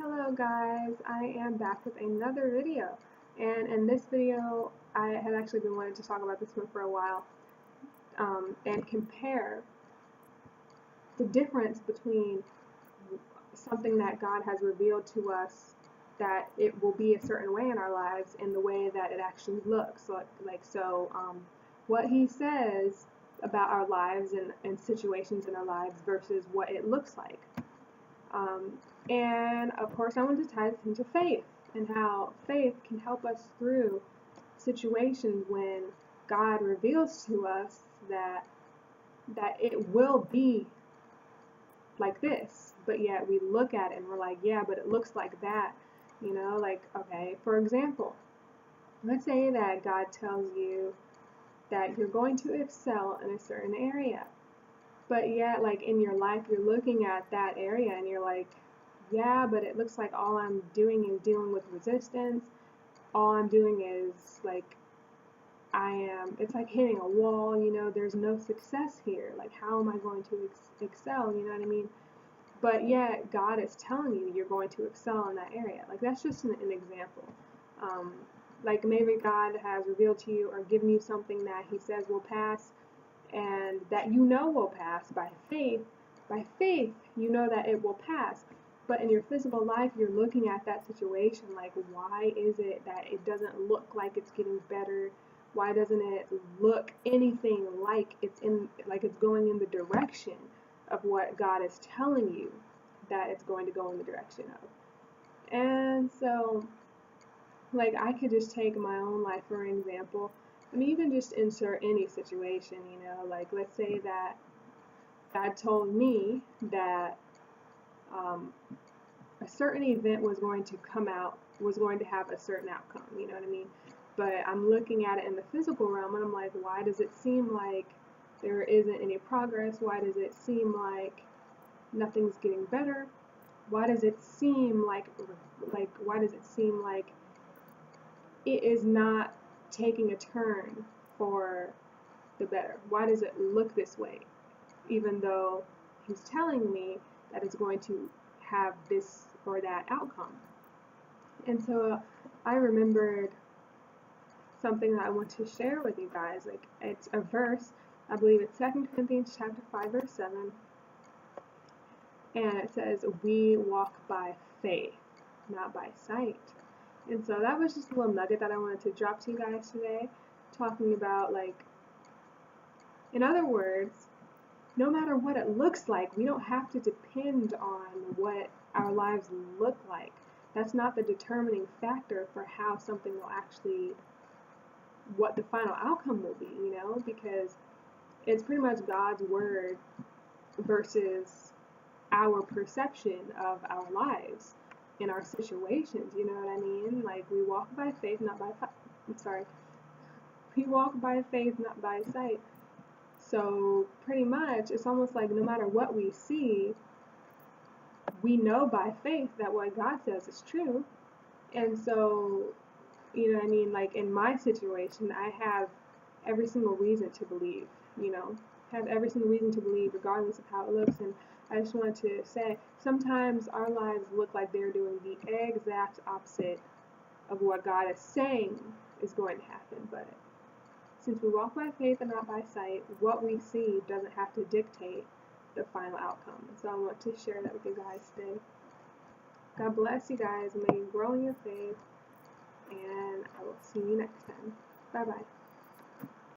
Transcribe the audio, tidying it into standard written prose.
Hello guys, I am back with another video, and in this video I had actually been wanting to talk about this one for a while and compare the difference between something that God has revealed to us that it will be a certain way in our lives and the way that it actually looks what he says about our lives and situations in our lives versus what it looks like. And of course I want to tie this into faith and how faith can help us through situations when God reveals to us that it will be like this, but yet we look at it and we're like, yeah, but it looks like that, okay, for example, let's say that God tells you that you're going to excel in a certain area, but yet like in your life you're looking at that area and you're like, yeah, but it looks like all I'm doing is dealing with resistance. All I'm doing is like it's like hitting a wall, there's no success here. Like, how am I going to excel, you know what I mean? But yet God is telling you you're going to excel in that area. Like, that's just an example. Like maybe God has revealed to you or given you something that he says will pass and that you know will pass by faith. By faith, you know that it will pass. But in your physical life, you're looking at that situation like, why is it that it doesn't look like it's getting better? Why doesn't it look anything like it's going in the direction of what God is telling you that it's going to go in the direction of? And so, like, I could just take my own life for an example. I mean, you can just insert any situation, like let's say that God told me that a certain event was going to come out, was going to have a certain outcome, you know what I mean? But I'm looking at it in the physical realm and I'm like, why does it seem like there isn't any progress? Why does it seem like nothing's getting better? Why does it seem like it is not taking a turn for the better? Why does it look this way? Even though he's telling me that it's going to have this or that outcome. And so I remembered something that I want to share with you guys. Like, it's a verse, I believe it's 2 Corinthians chapter 5 verse 7, and it says, we walk by faith, not by sight. And so that was just a little nugget that I wanted to drop to you guys today, talking about, like, in other words, no matter what it looks like, we don't have to depend on what our lives look like. That's not the determining factor for how something will actually, what the final outcome will be, because it's pretty much God's word versus our perception of our lives in our situations, you know what I mean? Like, we walk by faith, not by we walk by faith, not by sight. So pretty much it's almost like no matter what we see, we know by faith that what God says is true. And so, you know what I mean, like in my situation, I have every single reason to believe, have every single reason to believe regardless of how it looks. And I just wanted to say, sometimes our lives look like they're doing the exact opposite of what God is saying is going to happen, but since we walk by faith and not by sight, what we see doesn't have to dictate the final outcome. So I want to share that with you guys today. God bless you guys. May you grow in your faith, and I will see you next time. Bye-bye.